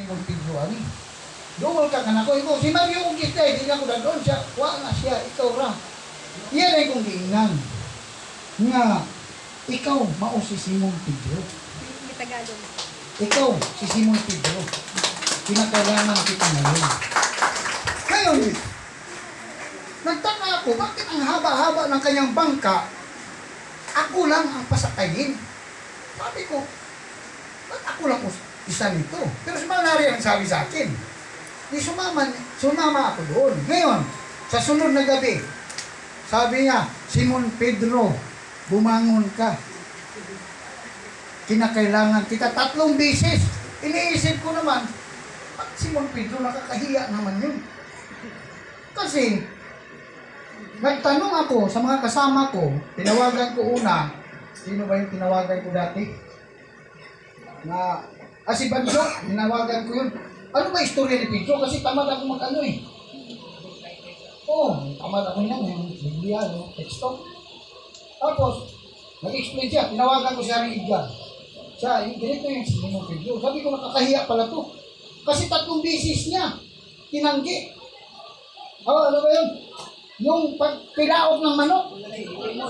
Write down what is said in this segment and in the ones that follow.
Simon Pedro ani. Dungol ka anak ko, ikaw, si Mario Ugis na, hindi na ko na doon siya, kuha na siya, ikaw ra. Yan ay kong giingnan. Nga, ikaw, mao si Simon Pedro. Ikaw, si Simon Pedro. Pinakailangan kita ngayon. Ngayon, nagtaka ako, bakit ang haba-haba ng kanyang bangka, ako lang ang pasakayin? Sabi ko, ba't ako lang isa nito? Pero si Manari ang sabi sa akin. Di sumama ako doon. Ngayon, sa sunod na gabi, sabi niya, Simon Pedro, bumangon ka. Kinakailangan kita 3 beses. Iniisip ko naman, bakit Simon Pedro, nakakahiya naman yun? Kasi, nagtanong ako sa mga kasama ko, tinawagan ko una, sino ba yung tinawagan ko dati? Si Banjo, tinawagan ko yun. Ano ba istorya ni Pedro? Kasi tamad ako mag-ano eh. Oo, tamad ako yan, yung Biblia, yung texto. Tapos, nag-explain siya, tinawagan ko siya rin Edgar. Siya, ganito yung Simon Pedro. Sabi ko, nakakahiya pala to. Kasi 3 beses niya, tinanggi. Ano ba yun? Yung pagpilaot ng manok.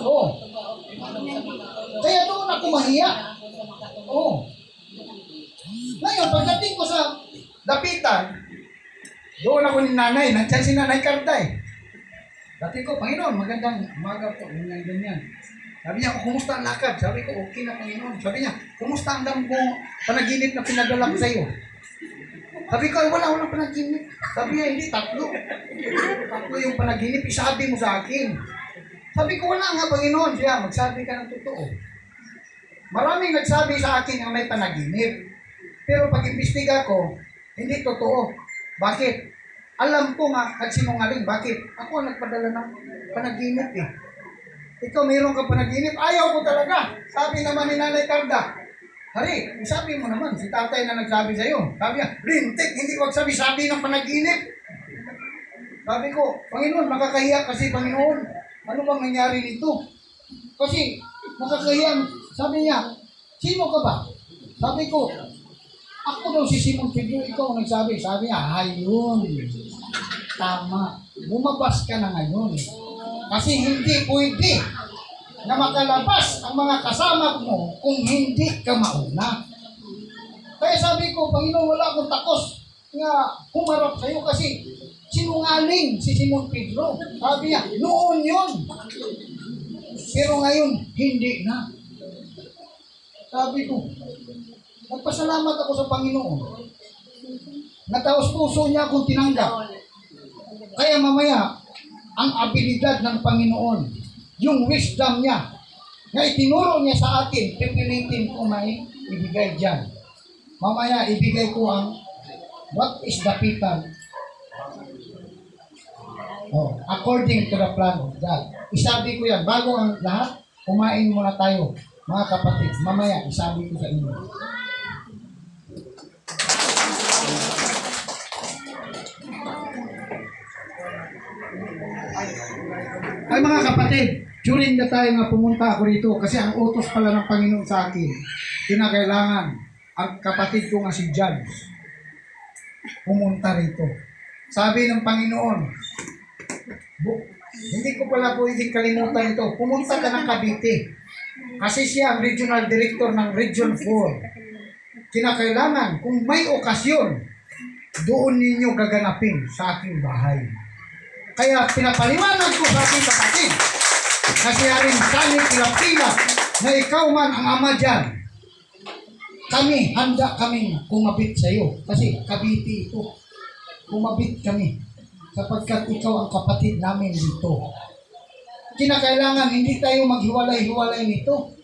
Oo. Kaya doon ako mahiya. Oo. Ngayon, pagdating ko sa dapitan, doon ako ni nanay, nandiyan si Nanay Carda eh. Dati ko, Panginoon, magandang umaga po, ganyan. Sabi niya, kumusta ang lakad? Sabi ko, okay na Panginoon. Sabi niya, kumusta ang dami kong panaginip na pinadala ko sa iyo? Sabi ko, wala panaginip. Sabi niya, hindi, 3. 3 yung panaginip, isabi mo sa akin. Sabi ko, wala nga Panginoon. Siya, magsabi ka ng totoo. Maraming nagsabi sa akin na may panaginip. Pero pag-imbestiga ko, hindi totoo. Bakit? Alam ko nga, nagsinungaling. Bakit? Ako ang nagpadala ng panaginip eh. Ikaw mayroon ka panaginip? Ayaw ko talaga. Sabi naman ni Nanay Carda, Hari, sabi mo naman, si tatay na nagsabi sa'yo. Sabi niya, Rintik, hindi ko sabi ng panaginip. Sabi ko, Panginoon, nakakahiya kasi Panginoon. Ano bang nangyari dito? Kasi, nakakahiya. Sabi niya, sino ka ba? Sabi ko, ako daw si Simon Pedro, ikaw ang nagsabi. Sabi niya, ayun. Tama. Bumabas ka na ngayon. Kasi hindi pwede na makalabas ang mga kasama mo kung hindi ka mauna. Kaya sabi ko, Panginoon, wala akong takos nga humarap sa'yo kasi sinungaling si Simon Pedro. Sabi niya, noon yun. Pero ngayon, hindi na. Sabi ko, nagpasalamat ako sa Panginoon. Nataos puso niya akong tinanggap. Kaya mamaya, ang abilidad ng Panginoon, yung wisdom niya, na itinuro niya sa atin, pipilitin ko may ibigay dyan. Mamaya, ibigay ko ang what is the dapitan? According to the plan of God. Isabi ko yan, bago ang lahat, kumain muna tayo, mga kapatid. Mamaya, isabi ko sa inyo. Ay mga kapatid, during the time na pumunta ako rito, kasi ang utos pala ng Panginoon sa akin, kinakailangan ang kapatid ko nga si Judge pumunta rito. Sabi ng Panginoon, hindi ko pala pwedeng kalimutan ito, pumunta ka ng Cavite. Kasi siya ang regional director ng Region 4. Kinakailangan, kung may okasyon, doon ninyo gaganapin sa aking bahay. Kaya pinapaliwanag ko sa aking kapatid na si Haring Sani Pilapila na ikaw man ang ama dyan. Kami, handa kaming kumabit sa iyo. Kasi Cavite ito. Kumabit kami. Sapagkat ikaw ang kapatid namin dito. Kinakailangan hindi tayo maghiwalay-hiwalay nito.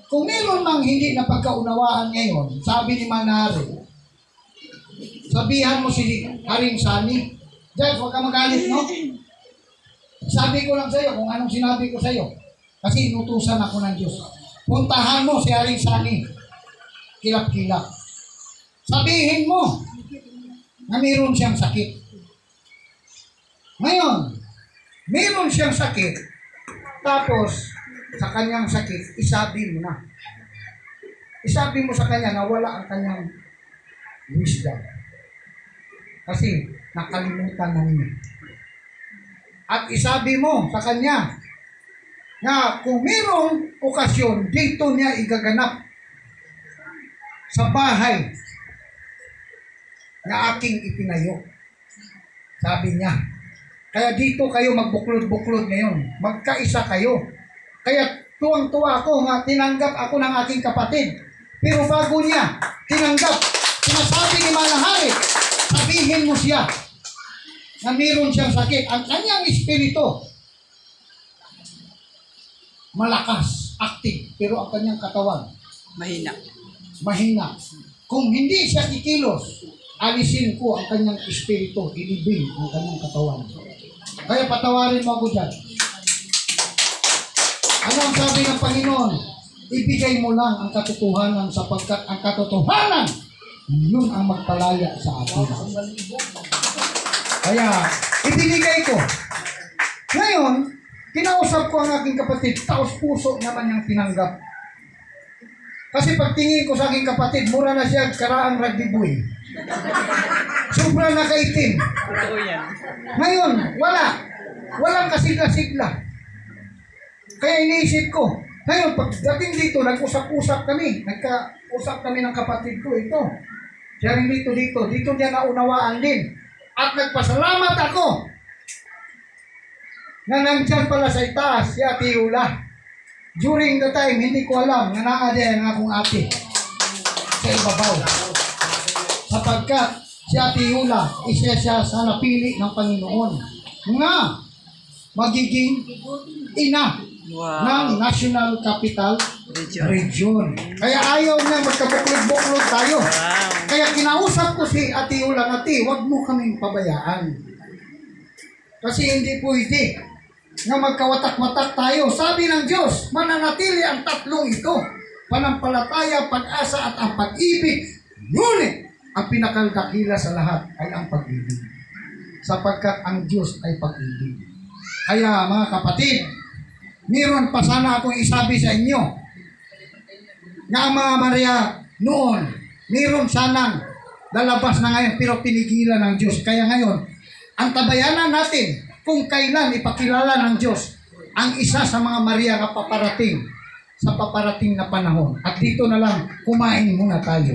Kung meron mang hindi na pagkaunawaan ngayon, sabi ni Manari, sabihan mo si Haring Sani, Judge, huwag ka magalit, no? Sabi ko lang sa'yo kung anong sinabi ko sa'yo. Kasi inutusan ako ng Diyos. Puntahan mo si Haring Sani. Kilap-kilap. Sabihin mo na mayroon siyang sakit. Ngayon, mayroon siyang sakit. Tapos, sa kanyang sakit, isabi mo na. Isabi mo sa kanya na wala ang kanyang wisdom. Kasi nakalimutan na niya. At isabi mo sa kanya na kung mayroong okasyon, dito niya igaganap sa bahay na aking itinayo. Sabi niya. Kaya dito kayo magbuklod-buklod ngayon. Magkaisa kayo. Kaya tuwang-tuwa ako nga tinanggap ako ng aking kapatid. Pero bago niya tinanggap, sinasabi ni Manahari, sabihin mo siya na mayroon siyang sakit. Ang kanyang espiritu malakas, active, pero ang kanyang katawan mahina. Kung hindi siya kikilos, alisin ko ang kanyang espiritu, ilibing ang kanyang katawan. Kaya patawarin mo ako dyan. Ano ang sabi ng Panginoon? Ibigay mo lang ang katotohanan sapagkat ang katotohanan, yun ang magpalaya sa atin. Kaya, ibinigay ko. Ngayon, kinausap ko ang aking kapatid, taos puso naman niyang tinanggap. Kasi pagtingin ko sa aking kapatid, mura na siya karaang rugby boy. Sobrang nakaitim. Ngayon, walang kasigla-sigla. Kaya iniisip ko, ngayon, pagdating dito, nag-usap-usap kami. Nagka-usap kami ng kapatid ko, ito. Siya rin dito niya naunawaan din. At nagpasalamat ako na nandyan pala sa itaas si Ate Yula. During the time, hindi ko alam na naadya ang akong ate sa ibabaw. Sapagkat si Ate Yula, isa siya sa napili ng Panginoon nga magiging ina ng National Capital Region. Kaya ayaw na magkabuklod-buklod tayo. Kaya kinausap ko si Ate Yula, Ate, huwag mo kaming pabayaan. Kasi hindi pwede na magkawatak-watak tayo. Sabi ng Diyos, mananatili ang tatlong ito: panampalataya, pag-asa at ang pag-ibig. Ngunit ang pinakaldakila sa lahat ay ang pag-ibig. Sapagkat ang Diyos ay pag-ibig. Kaya mga kapatid, meron pa sana akong isabi sa inyo na ang mga Maria noon, meron sanang lalabas na ngayon pero pinigilan ng Diyos. Kaya ngayon, ang tabayanan natin kung kailan ipakilala ng Diyos ang isa sa mga Maria na paparating sa paparating na panahon. At dito na lang, kumain muna tayo.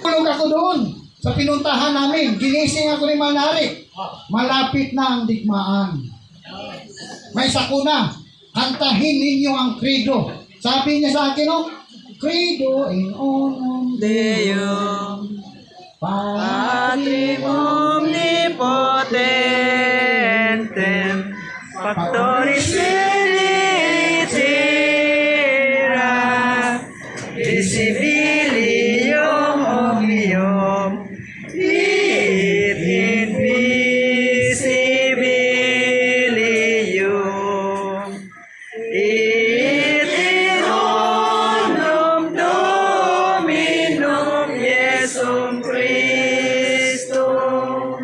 Tulog ako doon sa pinuntahan namin. Ginising ako ni Manari. Malapit na ang digmaan. May sakuna. Kantahin ninyo ang credo. Sabi niya sa akin, no? Credo in onum Deum, Patrim omnipotentem, Factoris Filii Terra, Visibilium omnium, et invisibilium, et in hominum Dominum Iesum Christum,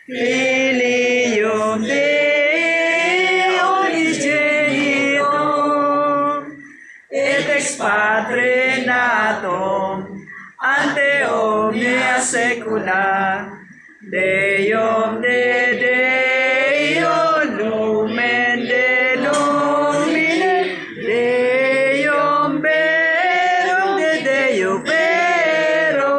Filium Dei unigenitum, et ex Patre natum ante omnia saecula, Deum de Deo lumen de lumine, Deum verum de Deo verum,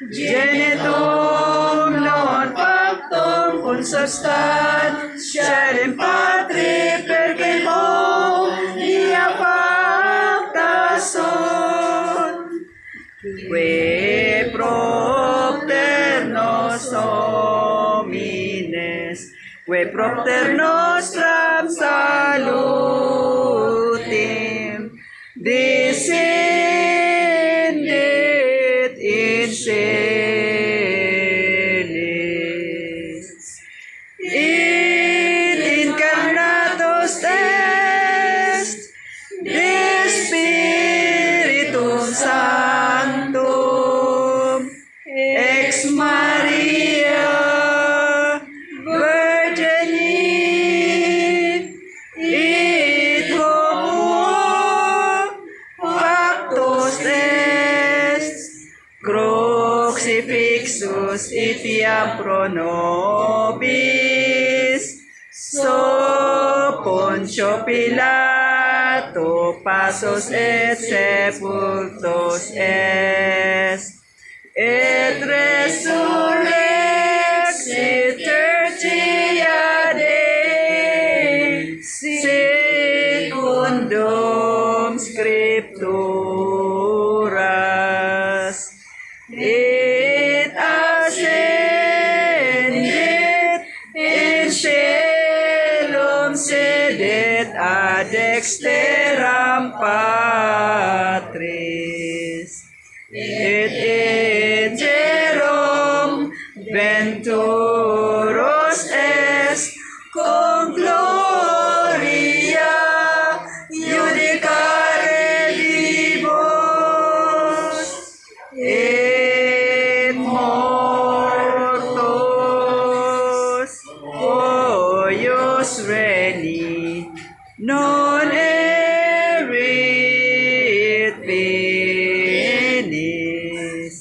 genitum non factum consubstantialem Patri percemo ia facta sunt, que propter nos homines, que propter nostram salutem, descendet in celis, et incarnatus est de Spiritum Sanctum, ex Maria Virgini, et homo factum crucifixus etiam pro nobis, so Poncio Pilato pasos et sepultos est, et resurrexit tertia Dei, secundum scripturas, et ascendit in caelum, sedet ad dexteram Patris, et iterum venturos est cum gloria judicare vivos et mortos hoius reni non erit finis,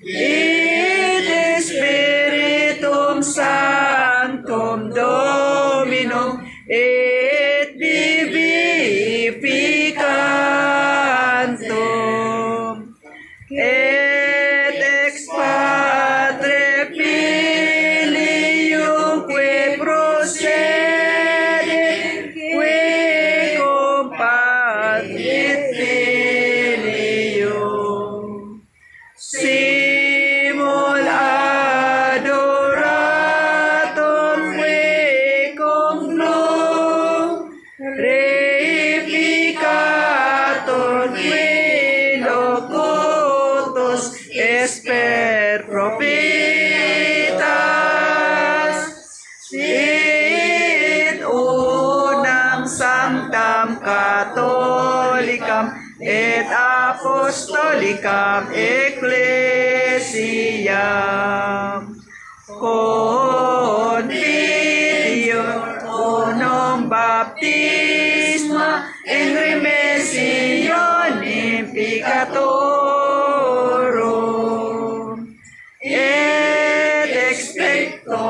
et Spiritum Sanctum Dominum et vivificantum, et ex Patre Filium que procede, que compatrit Filium, simul adoratum que cum reificator que locutus esper profitas, sit unam sanctam catholicam et apostolicam ecclesiam confidium unum baptisma in remissionem peccatorum, et expecto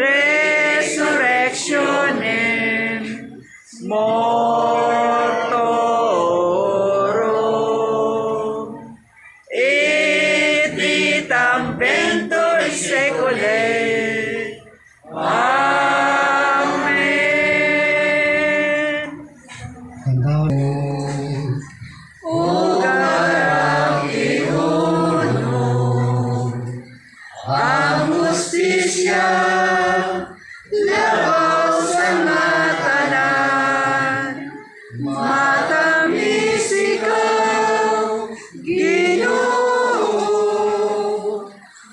resurrectionem mortorum, et vitam ventur seculae. Amen. Ugaram iunum, ang justisya, labaw sa matanan, matamis ikaw, Ginoo,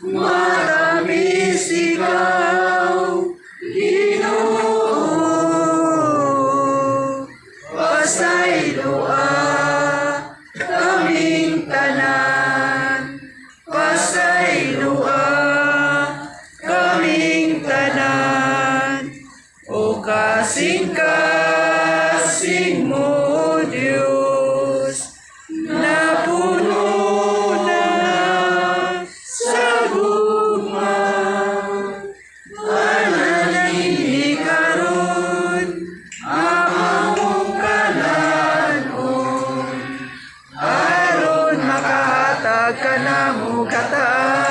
matamis ikaw, Ginoo, pasayloa kaming tanan, pasayloa kaming tanan, o kasing-kasing mo Diyos, na puno na sa gugma, manalangin karon among kananon, aron makahatag ka na mo kata